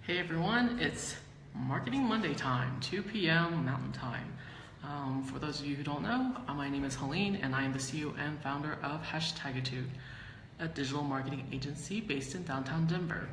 Hey everyone, it's Marketing Monday time, 2 p.m. Mountain Time. For those of you who don't know, my name is Helene and I am the CEO and founder of Hashtagitude, a digital marketing agency based in downtown Denver.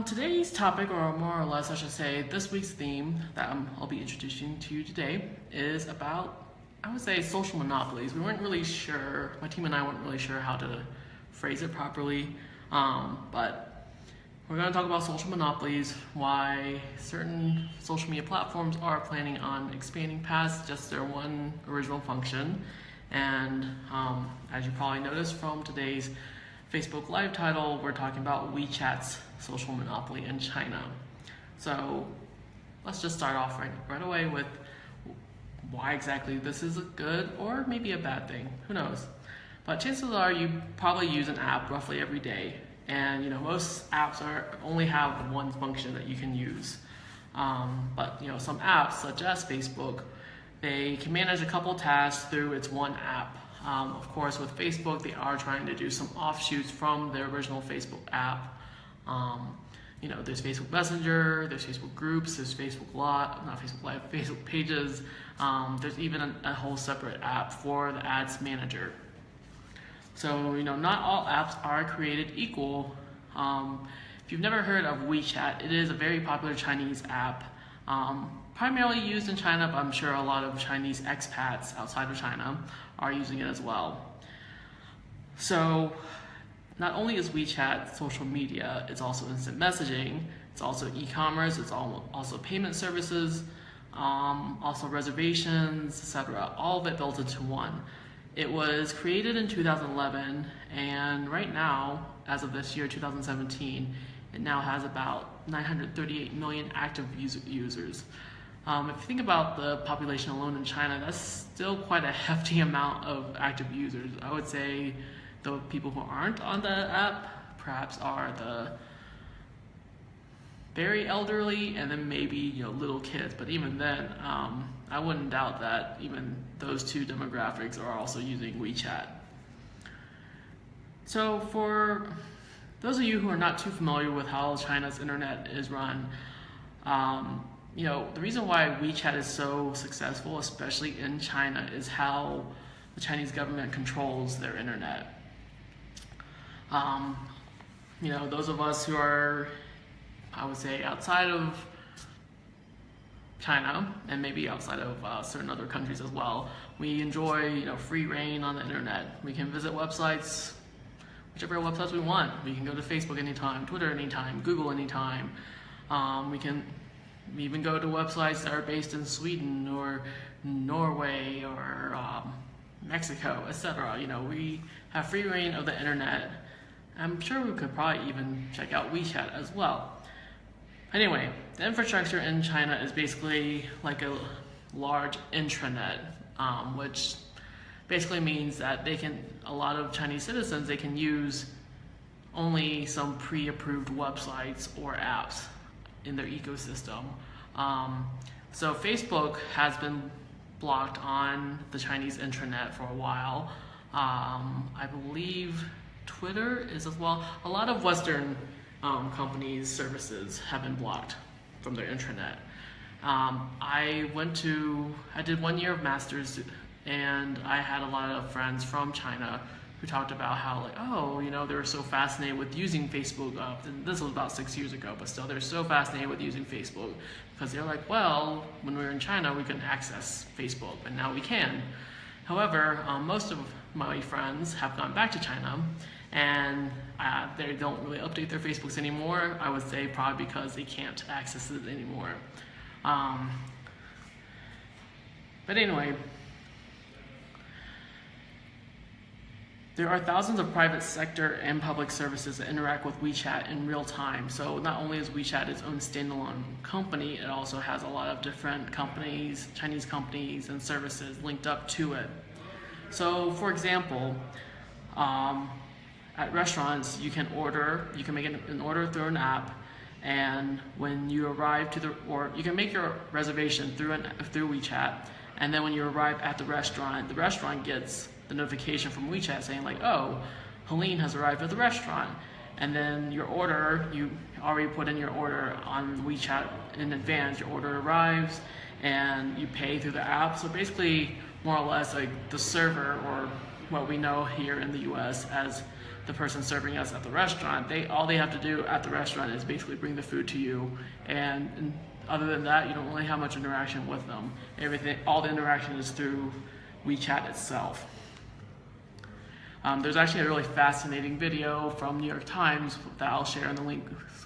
Today's topic, or more or less I should say, this week's theme that I'll be introducing to you today is about, I would say, social monopolies. We weren't really sure, my team and I weren't really sure how to phrase it properly, but we're going to talk about social monopolies, why certain social media platforms are planning on expanding past just their one original function. And as you probably noticed from today's Facebook Live title, we're talking about WeChat's social monopoly in China. So let's just start off right away with why exactly this is a good or maybe a bad thing. Who knows? But chances are you probably use an app roughly every day. And most apps only have one function that you can use. But some apps, such as Facebook, they can manage a couple tasks through its one app. Of course, with Facebook, they are trying to do some offshoots from their original Facebook app. There's Facebook Messenger, there's Facebook Groups, there's Facebook Live, Facebook Pages. There's even a whole separate app for the Ads Manager. So, not all apps are created equal. If you've never heard of WeChat, it is a very popular Chinese app, primarily used in China, but I'm sure a lot of Chinese expats outside of China are using it as well. So, not only is WeChat social media, it's also instant messaging, it's also e-commerce, it's also payment services, also reservations, etc. All of it built into one. It was created in 2011, and right now, as of this year, 2017, it now has about 938 million active users. If you think about the population alone in China, that's still quite a hefty amount of active users. I would say the people who aren't on the app perhaps are the very elderly, and then maybe little kids. But even then, I wouldn't doubt that even those two demographics are also using WeChat. So for those of you who are not too familiar with how China's internet is run, the reason why WeChat is so successful, especially in China, is how the Chinese government controls their internet. Those of us who are, I would say, outside of China and maybe outside of certain other countries as well, we enjoy free reign on the internet. We can visit websites, whichever websites we want. We can go to Facebook anytime, Twitter anytime, Google anytime. We can even go to websites that are based in Sweden or Norway or Mexico, etc. We have free reign of the internet. I'm sure we could probably even check out WeChat as well. Anyway, the infrastructure in China is basically like a large intranet, which basically means that a lot of Chinese citizens, they can use only some pre-approved websites or apps in their ecosystem. So Facebook has been blocked on the Chinese intranet for a while. I believe Twitter is as well. A lot of Western companies' services have been blocked from their intranet. I did 1 year of master's, and I had a lot of friends from China who talked about how they were so fascinated with using Facebook. And this was about 6 years ago, but still they're so fascinated with using Facebook because they're like, well, when we were in China, we couldn't access Facebook, but now we can. However, most of my friends have gone back to China, and they don't really update their Facebooks anymore. I would say probably because they can't access it anymore. But anyway, there are thousands of private sector and public services that interact with WeChat in real time. So not only is WeChat its own standalone company, it also has a lot of different companies, Chinese companies and services linked up to it. So for example, at restaurants, you can make an order through an app, and when you arrive you can make your reservation through WeChat, and then when you arrive at the restaurant gets the notification from WeChat saying oh, Helene has arrived at the restaurant, and then your order, you already put in your order on WeChat in advance. Your order arrives and you pay through the app. So basically, more or less, like the server, or what we know here in the US as the person serving us at the restaurant, all they have to do at the restaurant is basically bring the food to you, and other than that, you don't really have much interaction with them. All the interaction is through WeChat itself. There's actually a really fascinating video from New York Times that I'll share in the link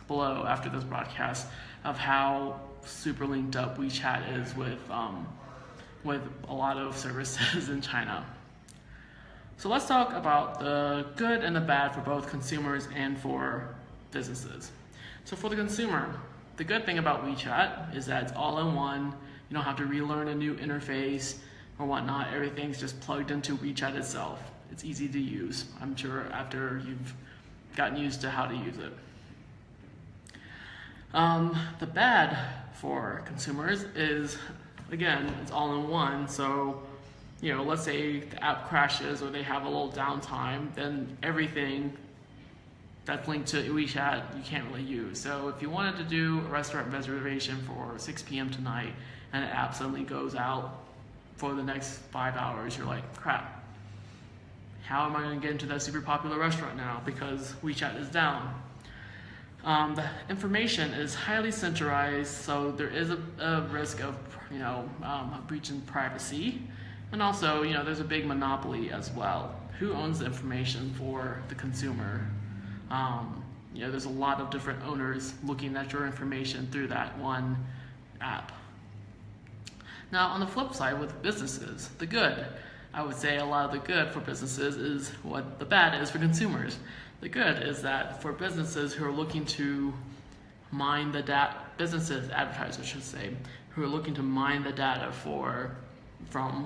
below after this broadcast of how super linked up WeChat is with a lot of services in China. So let's talk about the good and the bad for both consumers and for businesses. So for the consumer, the good thing about WeChat is that it's all in one. You don't have to relearn a new interface or whatnot. Everything's just plugged into WeChat itself. It's easy to use, I'm sure, after you've gotten used to how to use it. The bad for consumers is, again, it's all in one. So, let's say the app crashes or they have a little downtime, then everything that's linked to WeChat you can't really use. So if you wanted to do a restaurant reservation for 6 p.m. tonight and the app suddenly goes out for the next 5 hours, you're like, crap, how am I going to get into that super popular restaurant now because WeChat is down? The information is highly centralized, so there is a risk of breaching privacy, and also there's a big monopoly as well. Who owns the information for the consumer? There's a lot of different owners looking at your information through that one app. Now, on the flip side, with businesses, the good, I would say a lot of the good for businesses is what the bad is for consumers. The good is that for businesses who are looking to mine the data, advertisers should say, who are looking to mine the data from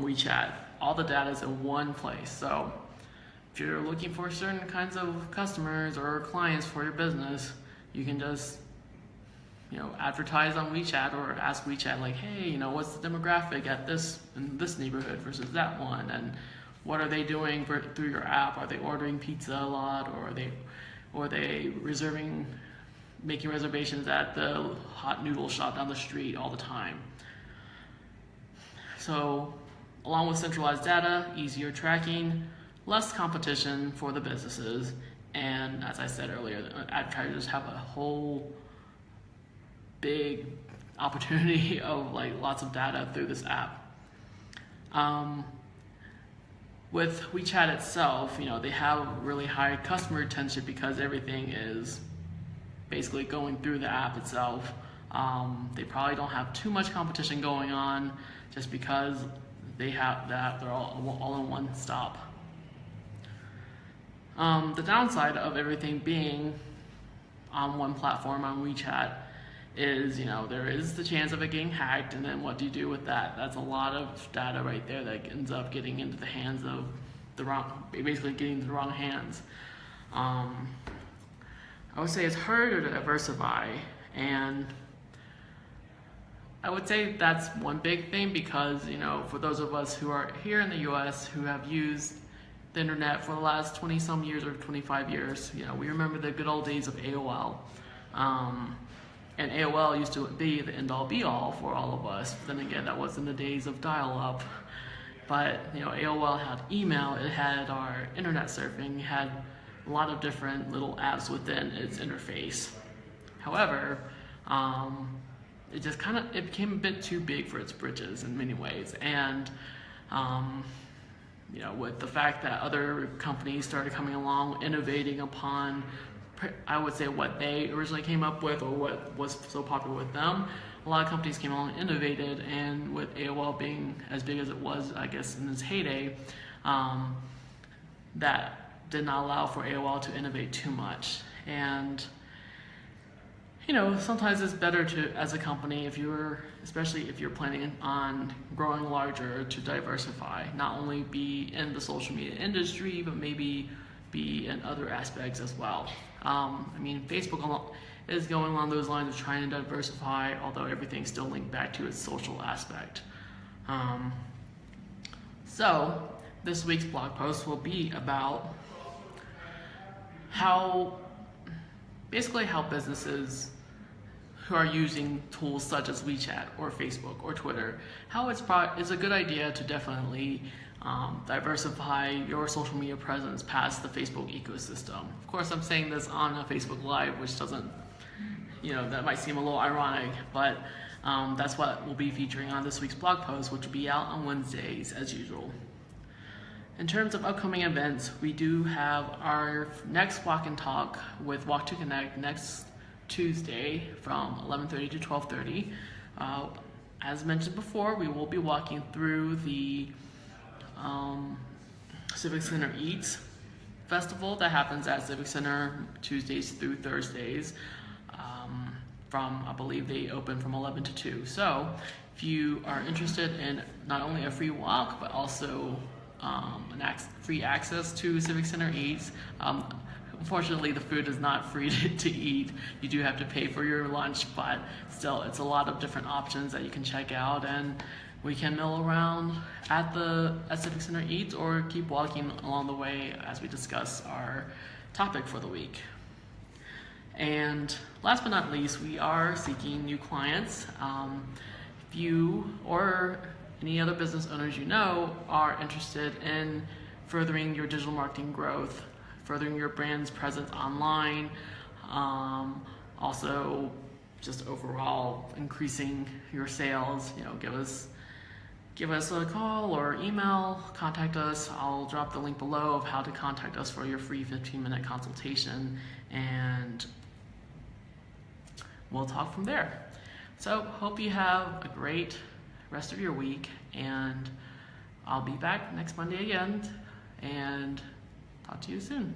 WeChat, all the data is in one place. So if you're looking for certain kinds of customers or clients for your business, you can just advertise on WeChat or ask WeChat like, hey, what's the demographic in this neighborhood versus that one, and what are they doing through your app? Are they ordering pizza a lot, or are they making reservations at the hot noodle shop down the street all the time? So, along with centralized data, easier tracking, less competition for the businesses, and as I said earlier, the advertisers have a whole big opportunity of lots of data through this app. With WeChat itself, they have really high customer retention because everything is basically going through the app itself. They probably don't have too much competition going on just because they have that, they're all in one stop. The downside of everything being on one platform, on WeChat, is there is the chance of it getting hacked, and then what do you do with that? That's a lot of data right there that ends up getting into the hands of basically getting into the wrong hands. I would say it's harder to diversify, and I would say that's one big thing because for those of us who are here in the US who have used the internet for the last 20 some years or 25 years, we remember the good old days of AOL. And AOL used to be the end-all be-all for all of us. Then again, that was in the days of dial-up. But AOL had email, it had our internet surfing, it had a lot of different little apps within its interface. However, it became a bit too big for its britches in many ways. And with the fact that other companies started coming along, innovating upon, I would say, what they originally came up with or what was so popular with them, a lot of companies came along and innovated, and with AOL being as big as it was, I guess, in its heyday, that did not allow for AOL to innovate too much. And sometimes it's better to, as a company, especially if you're planning on growing larger, to diversify, not only be in the social media industry, but maybe be in other aspects as well. Facebook is going along those lines of trying to diversify, although everything's still linked back to its social aspect. So this week's blog post will be about how basically how businesses who are using tools such as WeChat or Facebook or Twitter, how it's a good idea to definitely diversify your social media presence past the Facebook ecosystem. Of course, I'm saying this on a Facebook Live, which doesn't, that might seem a little ironic, but that's what we'll be featuring on this week's blog post, which will be out on Wednesdays as usual. In terms of upcoming events, we do have our next Walk and Talk with Walk to Connect next Tuesday from 11:30 to 12:30. As mentioned before, we will be walking through the Civic Center Eats Festival that happens at Civic Center Tuesdays through Thursdays. I believe they open from 11 to 2. So if you are interested in not only a free walk, but also free access to Civic Center Eats, unfortunately the food is not free to eat. You do have to pay for your lunch, but still it's a lot of different options that you can check out, and we can mill around at Civic Center Eats or keep walking along the way as we discuss our topic for the week. And last but not least, we are seeking new clients. If you or any other business owners are interested in furthering your digital marketing growth, furthering your brand's presence online, also just overall increasing your sales, give us a call or email, contact us. I'll drop the link below of how to contact us for your free 15-minute consultation, and we'll talk from there. So hope you have a great rest of your week, and I'll be back next Monday again, and talk to you soon.